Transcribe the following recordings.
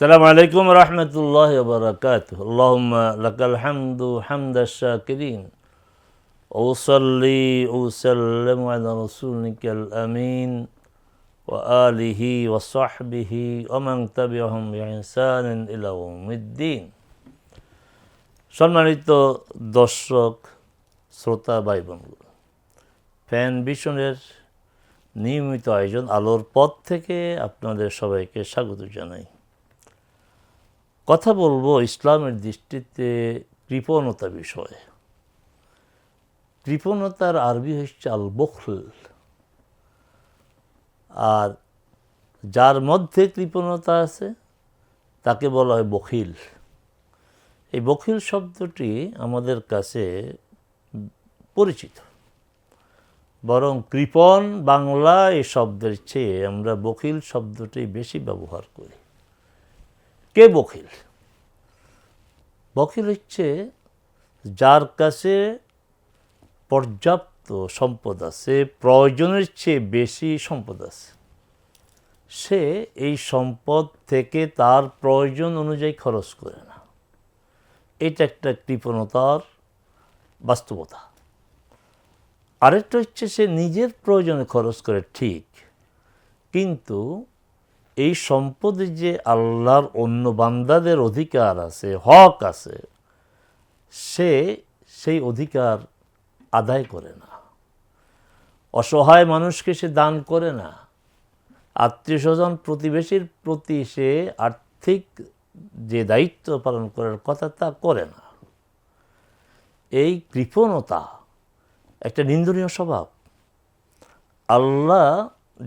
السلام عليكم ورحمة الله وبركاته. اللهم لك الحمد حمد الشاكرين وأصلي وأسلم على رسولك الأمين وآله وصحبه ومن تبعهم بإحسان إلى يوم الدين. সম্মানিত দর্শক শ্রোতা ভাই বোনগণ, ফ্যান ভিশনের নিয়মিত আয়োজন আলোর পথ থেকে আপনাদের সবাইকে স্বাগত জানাই। কথা বলবো ইসলামের দৃষ্টিতে কৃপণতা বিষয়ে। কৃপণতার আরবি হচ্ছে আল বখল, আর যার মধ্যে কৃপণতা আছে তাকে বলা হয় বখিল। এই বখিল শব্দটি আমাদের কাছে পরিচিত, বরং কৃপণ বাংলা এই শব্দের চেয়ে আমরা বখিল শব্দটি বেশি ব্যবহার করি। কে বখিল? বখিল হচ্ছে যার কাছে পর্যাপ্ত সম্পদ আছে, প্রয়োজনের চেয়ে বেশি সম্পদ আছে, সে এই সম্পদ থেকে তার প্রয়োজন অনুযায়ী খরচ করে না। এটা একটা কৃপণতার বাস্তবতা। আরেকটা হচ্ছে সে নিজের প্রয়োজনে খরচ করে ঠিক, কিন্তু এই সম্পদে যে আল্লাহর অন্য বান্দাদের অধিকার আছে, হক আছে, সে সেই অধিকার আদায় করে না। অসহায় মানুষকে সে দান করে না। আত্মীয় স্বজন প্রতিবেশীর প্রতি সে আর্থিক যে দায়িত্ব পালন করার কথা তা করে না। এই কৃপণতা একটা নিন্দনীয় স্বভাব। আল্লাহ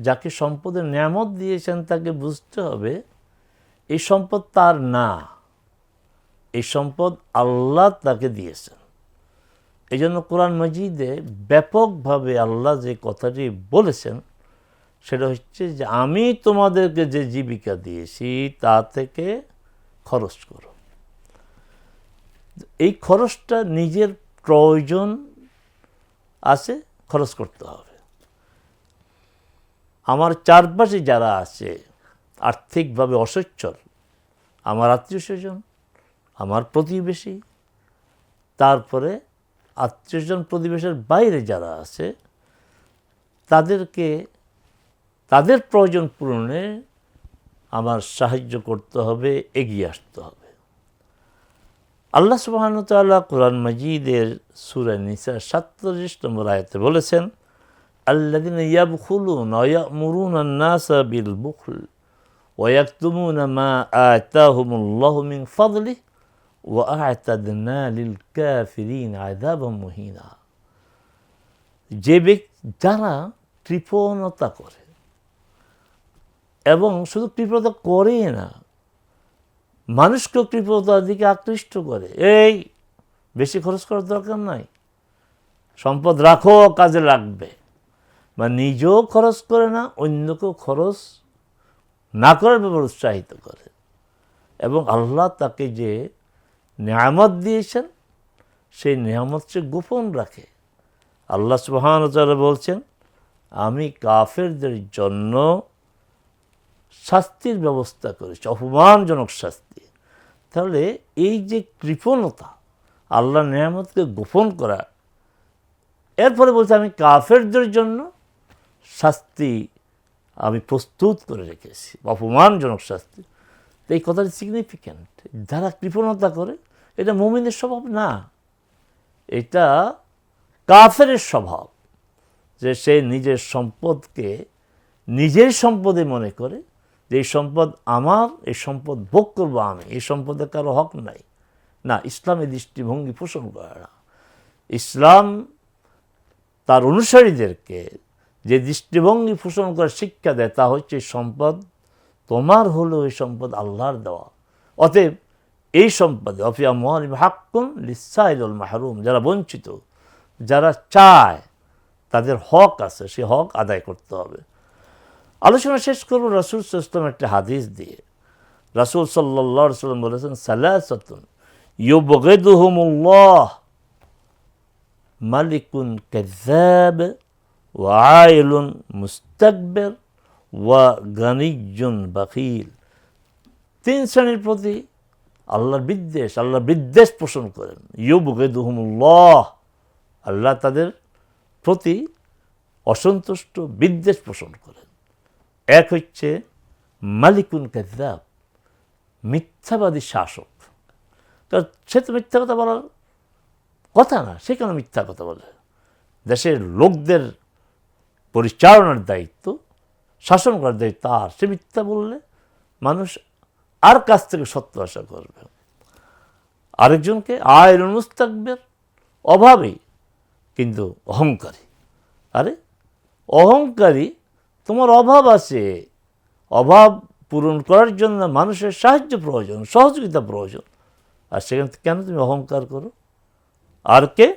যাকে সম্পদের নেয়ামত দিয়েছেন তাকে বুঝতে হবে এই সম্পদ তার না, এই সম্পদ আল্লাহ তাকে দিয়েছেন। এই জন্য কোরআন মাজিদে ব্যাপকভাবে আল্লাহ যে কথাটি বলেছেন সেটা হচ্ছে যে আমি তোমাদেরকে যে জীবিকা দিয়েছি তা থেকে খরচ করো। এই খরচটা নিজের প্রয়োজন আছে, খরচ করতে হবে। আমার চারপাশে যারা আছে আর্থিকভাবে অসচ্ছল, আমার আত্মীয় স্বজন, আমার প্রতিবেশী, তারপরে আত্মীয় স্বজন প্রতিবেশীর বাইরে যারা আছে তাদেরকে তাদের প্রয়োজন পূরণে আমার সাহায্য করতে হবে, এগিয়ে আসতে হবে। আল্লাহ সুবহানাহু ওয়া তাআলা কোরআন মাজিদের সূরা নিসা 47 নম্বর আয়াতে বলেছেন, আল্লাযীনা ইয়াবখুলুনা ওয়া ইয়া'মুরুনা আন-নাসা বিল বুখল ওয়া ইয়াকতুমুনা মা আতাহুমুল্লাহু মিন ফাদলিহি ওয়া আ'তাদনা লিল কাফিরিনা আযাবাম মুহিনা। যে ব্যক্তি যারা কৃপণতা করে, এবং শুধু কৃপণতা করে না, মানুষকেও কৃপণতার দিকে আকৃষ্ট করে। এই বেশি খরচ করার দরকার নাই, সম্পদ রাখো, কাজে লাগবে। বা নিজেও খরচ করে না, অন্যকেও খরচ না করার ব্যাপারে উৎসাহিত করে। এবং আল্লাহ তাকে যে নেয়ামত দিয়েছেন সেই নেয়ামত সে গোপন রাখে। আল্লাহ সুবহানাহু ওয়া তাআলা বলছেন, আমি কাফেরদের জন্য শাস্তির ব্যবস্থা করেছি, অপমানজনক শাস্তি। তাহলে এই যে কৃপণতা, আল্লাহর নেয়ামতকে গোপন করা, এরপরে বলছে আমি কাফেরদের জন্য শাস্তি আমি প্রস্তুত করে রেখেছি, অপমানজনক শাস্তি। তো এই কথাটি সিগনিফিক্যান্ট। যারা কৃপণতা করে এটা মুমিনের স্বভাব না, এটা কাফেরের স্বভাব, যে সে নিজের সম্পদকে নিজের সম্পদে মনে করে যে এই সম্পদ আমার, এই সম্পদ ভোগ করবো আমি, এই সম্পদে কারো হক নাই। না, ইসলামের দৃষ্টিভঙ্গি পোষণ করে না। ইসলাম তার অনুসারীদেরকে যে দৃষ্টিভঙ্গি পোষণ করার শিক্ষা দেয় তা হচ্ছে সম্পদ তোমার হলো, এই সম্পদ আল্লাহর দেওয়া। অতএব এই সম্পদে অফি আমওয়ালিহিম হাক্কুন লিস-সাইলিল মাহরুম, যারা বঞ্চিত, যারা চায়, তাদের হক আছে, সে হক আদায় করতে হবে। আলোচনা শেষ করব রাসূল সাল্লাল্লাহু আলাইহি ওয়াসাল্লাম একটা হাদিস দিয়ে। রাসূল সাল্লাল্লাহু আলাইহি ওয়াসাল্লাম বলেছেন, সালাসাতুন ইউবগিদুহুমুল্লাহ মালিকুন কাযযাব ওয়া আইলুন মুস্তাকবির ওয়া গানিয়্যুন বাখিল। তিন শ্রেণীর প্রতি আল্লাহর বিদ্বেষ পোষণ করেন। ইউবগিদুহুমুল্লাহ, আল্লাহ তাদের প্রতি অসন্তুষ্ট, বিদ্বেষ পোষণ করেন। এক হচ্ছে মালিকুন কাযযাব, মিথ্যাবাদী শাসক। কারণ সে তো মিথ্যা কথা বলার কথা না, সে কেন মিথ্যা কথা বলে? দেশের লোকদের পরিচালনার দায়িত্ব, শাসন করার দায়িত্ব তার। সে মিথ্যা বললে মানুষ আর কাছ থেকে সত্য আশা করবে। আরেকজনকে আয়রুল মুস্তাকবির, অভাবী কিন্তু অহংকারী। আরে অহংকারী, তোমার অভাব আছে, অভাব পূরণ করার জন্য মানুষের সাহায্য প্রয়োজন, সহযোগিতা প্রয়োজন, আর সেখান থেকে কেন তুমি অহংকার করো? আর কে?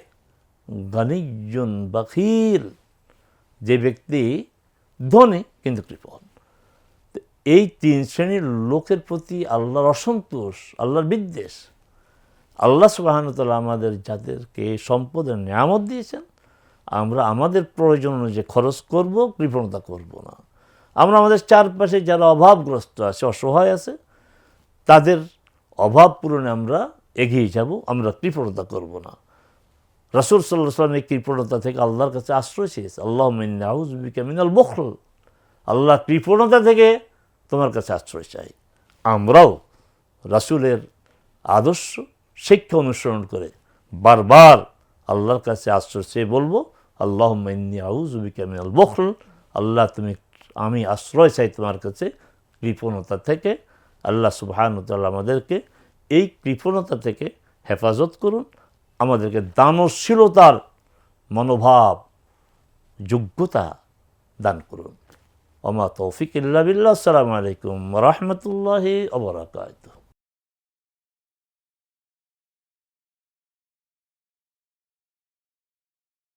গানিয়্যুন বাখিল, যে ব্যক্তি ধনী কিন্তু কৃপণ। এই তিন শ্রেণীর লোকের প্রতি আল্লাহর অসন্তোষ, আল্লাহর বিদ্বেষ। আল্লাহ সুবহানাহু ওয়া তাআলা আমাদের যাদেরকে সম্পদের নিয়ামত দিয়েছেন, আমরা আমাদের প্রয়োজন অনুযায়ী খরচ করব, কৃপণতা করব না। আমরা আমাদের চারপাশে যারা অভাবগ্রস্ত আছে, অসহায় আছে, তাদের অভাব পূরণে আমরা এগিয়ে যাব, আমরা কৃপণতা করব না। রাসূল সাল্লাল্লাহু আলাইহি ওয়াসাল্লাম এই কৃপণতা থেকে আল্লাহর কাছে আশ্রয় চেয়েছে। আল্লাহুম্মা ইন্নী আউযু বিকা মিনাল বুখল, আল্লাহ কৃপণতা থেকে তোমার কাছে আশ্রয় চাই। আমরাও রাসূলের আদর্শ শিক্ষা অনুসরণ করে বারবার আল্লাহর কাছে আশ্রয় চেয়ে বলবো, আল্লাহুম্মা ইন্নী আউযু বিকা মিনাল বুখল, আল্লাহ আমি আশ্রয় চাই তোমার কাছে কৃপণতা থেকে। আল্লাহ সুবহানাহু ওয়া তাআলা আমাদেরকে এই কৃপণতা থেকে হেফাজত করুন, আমাদেরকে দানশীলতার মনোভাব, যোগ্যতা দান করুন। ওমা তৌফিক ইল্লা বিল্লাহ। আসসালামু আলাইকুম ওয়া রাহমাতুল্লাহি ওয়া বারাকাতুহু।